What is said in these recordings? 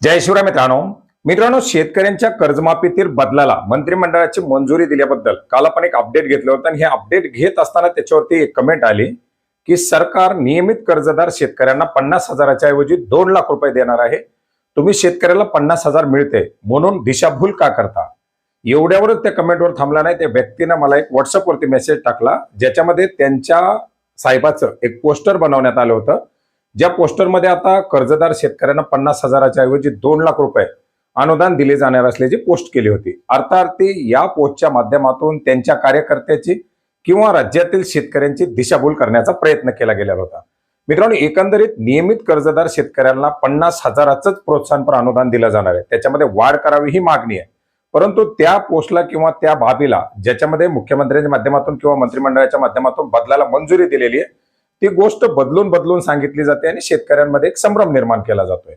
जय शिवराय मित्रांनो शेतकऱ्यांच्या कर्जमाफीतील बदलाला मंत्रिमंडळाची मंजुरी दिल्याबद्दल काल आपण एक अपडेट घेतलं होतं आणि हे अपडेट घेत असताना त्याच्यावरती एक कमेंट आली की सरकार नियमित कर्जदार शेतकऱ्यांना 50,000च्या ऐवजी 2 लाख रुपये देणार आहे. तुम्ही शेतकऱ्याला 50,000 मिळते म्हणून दिशाभूल का करता? एवढ्यावरच त्या कमेंटवर थांबला नाही. त्या व्यक्तीने मला एक व्हॉट्सअपवरती मेसेज टाकला ज्याच्यामध्ये त्यांच्या साहेबाचं एक पोस्टर बनवण्यात आलं होतं. ज्या पोस्टरमध्ये आता कर्जदार शेतकऱ्यांना 50,000च्या ऐवजी 2 लाख रुपये अनुदान दिले जाणार असल्याची पोस्ट केली होती. अर्थार्थी या पोस्टच्या माध्यमातून त्यांच्या कार्यकर्त्याची किंवा राज्यातील शेतकऱ्यांची दिशाभूल करण्याचा प्रयत्न केला गेला होता. मित्रांनो, एकंदरीत नियमित कर्जदार शेतकऱ्यांना 50,000च प्रोत्साहनपर अनुदान दिलं जाणार आहे. त्याच्यामध्ये वाढ करावी ही मागणी आहे. परंतु त्या पोस्टला किंवा त्या बाबीला ज्याच्यामध्ये मुख्यमंत्र्यांच्या माध्यमातून किंवा मंत्रिमंडळाच्या माध्यमातून बदलाला मंजुरी दिलेली आहे ती गोष्ट बदलून सांगितली जाते आणि शेतकऱ्यांमध्ये एक संभ्रम निर्माण केला जातोय.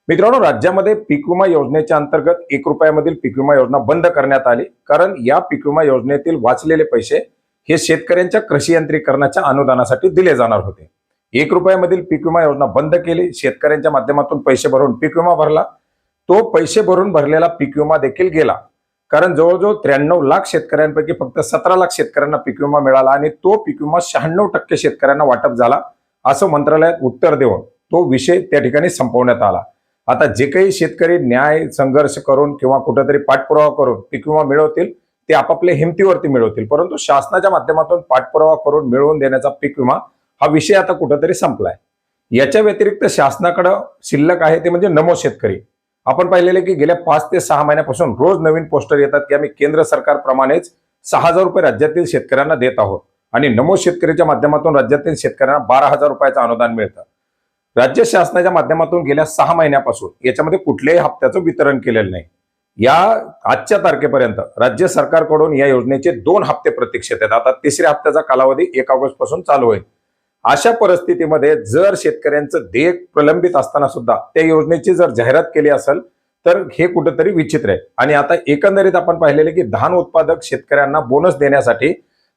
मित्रांनो, राज्यामध्ये पीक विमा योजनेच्या अंतर्गत 1 रुपयामधील पीक विमा योजना बंद करण्यात आली. कारण या पीक विमा योजनेतील वाचलेले पैसे हे शेतकऱ्यांच्या कृषी यंत्रीकरणाच्या अनुदानासाठी दिले जाणार होते. 1 रुपयामधील पीक विमा योजना बंद केली. शेतकऱ्यांच्या माध्यमातून पैसे भरून पीक विमा भरला. तो पैसे भरून भरलेला पीक विमा देखील गेला. कारण जवळजवळ 93 लाख शेतकऱ्यांपैकी फक्त 17 लाख शेतकऱ्यांना पीक विमा मिळाला आणि तो पीक विमा 96% शेतकऱ्यांना वाटप झाला असं मंत्रालयात उत्तर देऊन तो विषय त्या ठिकाणी संपवण्यात आला. आता जे काही शेतकरी न्याय संघर्ष करून किंवा कुठेतरी पाठपुरावा करून पीक विमा मिळवतील ते आपापल्या हिमतीवरती मिळवतील, परंतु शासनाच्या माध्यमातून पाठपुरावा करून मिळवून देण्याचा पीक विमा हा विषय आता कुठेतरी संपलाय. याच्या व्यतिरिक्त शासनाकडे शिल्लक आहे ते म्हणजे नमो शेतकरी. आपण पाहिलेले की गेल्या 5 ते 6 महिन्यापासून रोज नवीन पोस्टर येतात की आम्ही केंद्र सरकारप्रमाणेच 6,000 रुपये राज्यातील शेतकऱ्यांना देत आहोत आणि नमो शेतकरीच्या माध्यमातून राज्यातील शेतकऱ्यांना 12,000 रुपयाचं अनुदान मिळतं. राज्य शासनाच्या माध्यमातून गेल्या 6 महिन्यापासून याच्यामध्ये कुठल्याही हप्त्याचं वितरण केलेलं नाही. या आजच्या तारखेपर्यंत राज्य सरकारकडून या योजनेचे 2 हप्ते प्रतीक्षेत आहेत. आता 3ऱ्या हप्त्याचा कालावधी 1 ऑगस्ट पासून चालू होईल. अशा परिस्थितीमध्ये जर शेतकऱ्यांचं देयक प्रलंबित असताना सुद्धा त्या योजनेची जर जाहिरात केली असेल तर हे कुठेतरी विचित्र आहे. आणि आता एकंदरीत आपण पाहिलेले की धान उत्पादक शेतकऱ्यांना बोनस देण्यासाठी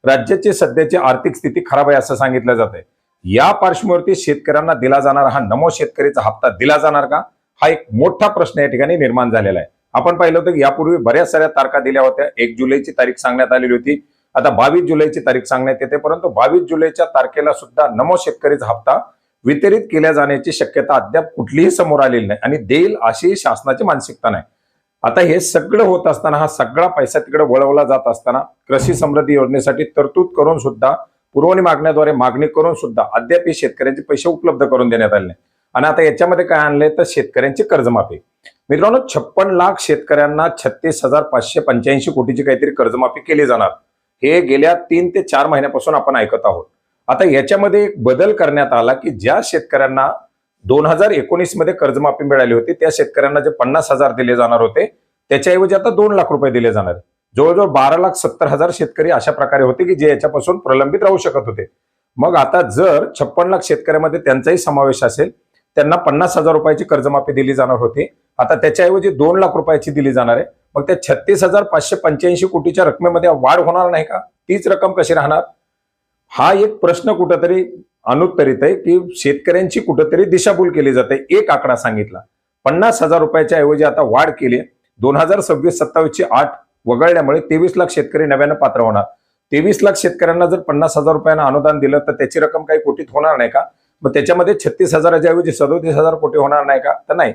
राज्याची सध्याची आर्थिक स्थिती खराब आहे असं सांगितलं जातंय. या पार्श्वभूमीवरती शेतकऱ्यांना दिला जाणारा हा नमो शेतकरीचा हप्ता दिला जाणार का, हा एक मोठा प्रश्न या ठिकाणी निर्माण झालेला आहे. आपण पाहिलं होतं की यापूर्वी बऱ्याच साऱ्या तारखा दिल्या होत्या. 1 जुलैची तारीख सांगण्यात आलेली होती. आता 22 जुलैची तारीख सांगण्यात येते. परंतु 22 जुलैच्या तारखेला सुद्धा नमो शेतकरीचा हप्ता वितरित केल्या जाण्याची शक्यता अद्याप कुठलीही समोर आलेली नाही आणि देईल अशी शासनाची मानसिकता नाही. आता हे सगळं होत असताना हा सगळा पैसा तिकडे वळवला जात असताना कृषी समृद्धी योजनेसाठी तरतूद करून सुद्धा पुरवणी मागण्याद्वारे मागणी करून सुद्धा अद्याप शेतकऱ्यांचे पैसे उपलब्ध करून देण्यात आले नाही. आणि आता याच्यामध्ये काय आणलंय तर शेतकऱ्यांची कर्जमाफी. मित्रांनो, 56 लाख शेतकऱ्यांना 36,585 कोटीची काहीतरी कर्जमाफी केली जाणार हे गेल्या 3 ते 4 महिन्यापासून आपण ऐकत आहोत. आता याच्यामध्ये एक बदल करण्यात आला की ज्या शेतकऱ्यांना 2019 मध्ये कर्जमाफी मिळाली होती त्या शेतकऱ्यांना जे 50,000 दिले जाणार होते त्याच्याऐवजी आता 2 लाख रुपये दिले जाणार. जवळजवळ 12,70,000 शेतकरी अशा प्रकारे होते की जे याच्यापासून प्रलंबित राहू शकत होते. मग आता जर 56 लाख शेतकऱ्यांमध्ये त्यांचाही समावेश असेल, त्यांना 50,000 रुपयाची कर्जमाफी दिली जाणार होती, आता त्याच्याऐवजी 2 लाख रुपयाची दिली जाणार आहे. मग त्या 36,585 कोटीच्या रकमेमध्ये वाढ होणार नाही का? तीच रक्कम कशी राहणार? हा एक प्रश्न कुठेतरी अनुत्तरित आहे की शेतकऱ्यांची कुठेतरी दिशाभूल केली जाते. एक आकडा सांगितला, 50,000 रुपयाच्या ऐवजी आता वाढ केली. 2026-27ची 8 वगळल्यामुळे 23 लाख शेतकरी नव्यानं पात्र होणार. 23 लाख शेतकऱ्यांना जर 50,000 रुपयांना अनुदान दिलं तर त्याची रक्कम काही कोटीत होणार नाही का? मग त्याच्यामध्ये 36,000च्या ऐवजी 37,000 कोटी होणार नाही का? तर नाही.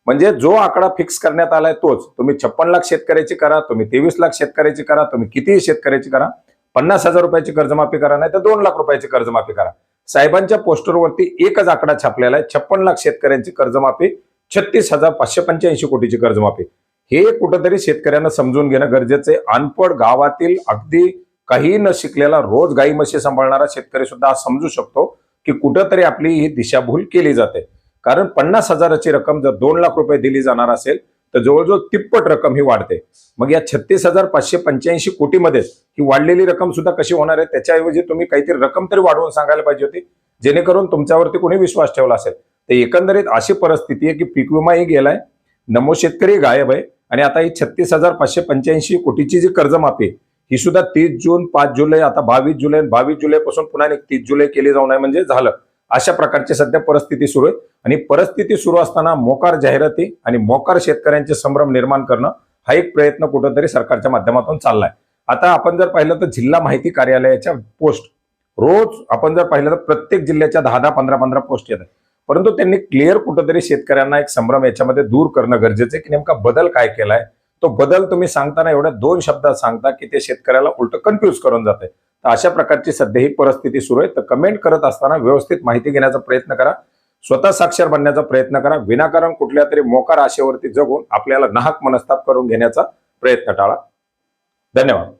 म्हणजे जो आकडा फिक्स करण्यात आलाय तोच. तुम्ही 56 लाख शेतकऱ्याची करा, तुम्ही 23 लाख शेतकऱ्याची करा, तुम्ही कितीही शेतकऱ्याची करा, 50,000 रुपयाची कर्जमाफी करा, नाही तर 2 लाख रुपयाची कर्जमाफी करा. साहेबांच्या पोस्टरवरती एकच आकडा छापलेला आहे, 56 लाख शेतकऱ्यांची कर्जमाफी, 36,585 कोटीची कर्जमाफी. हे कुठेतरी शेतकऱ्यांना समजून घेणं गरजेचं आहे. अनपढ गावातील अगदी काही न शिकलेला रोज गाई म्हशी सांभाळणारा शेतकरी सुद्धा समजू शकतो की कुठंतरी आपली ही दिशाभूल केली जाते. कारण 50,000ची रक्कम जर 2 लाख रुपये दिली जाणार असेल तर जवळजवळ तिप्पट रक्कम ही वाढते. मग या 36,585 कोटीमध्ये ही वाढलेली रक्कम सुद्धा कशी होणार आहे? त्याच्याऐवजी तुम्ही काहीतरी रक्कम तरी वाढवून सांगायला पाहिजे होती जेणेकरून तुमच्यावरती कोणी विश्वास ठेवला असेल. तर एकंदरीत अशी परिस्थिती आहे की पीक विमाही गेलाय, नमो शेतकरी गायब आहे आणि आता ही 36,585 कोटीची जी कर्जमाफी ही सुद्धा 30 जून 5 जुलै आता 22 जुलै 22 जुलैपासून पुन्हा 30 जुलै केली जाऊ नये म्हणजे झालं. अशा प्रकारची सध्या परिस्थिती सुरू आहे आणि परिस्थिती सुरू असताना मोकार जाहिराती आणि मोकार शेतकऱ्यांचे संभ्रम निर्माण करणं हा एक प्रयत्न कुठंतरी सरकारच्या माध्यमातून चाललाय. आता आपण जर पाहिलं तर जिल्हा माहिती कार्यालयाच्या पोस्ट रोज आपण जर पाहिलं तर प्रत्येक जिल्ह्याच्या 10-10, 15-15 पोस्ट येतात. परंतु त्यांनी क्लिअर कुठंतरी शेतकऱ्यांना एक संभ्रम याच्यामध्ये दूर करणं गरजेचं आहे की नेमका बदल काय केलाय. तो बदल तुम्ही सांगताना एवढ्या 2 शब्दात सांगता की ते शेतकऱ्याला उलट कन्फ्युज करून जाते. तर अशा प्रकारची सध्या ही परिस्थिती सुरू आहे. तर कमेंट करत असताना व्यवस्थित माहिती घेण्याचा प्रयत्न करा, स्वतः साक्षर बनण्याचा प्रयत्न करा. विनाकारण कुठल्या तरी मोकार आशेवरती जगून आपल्याला नाहक मनस्ताप करून घेण्याचा प्रयत्न टाळा. धन्यवाद.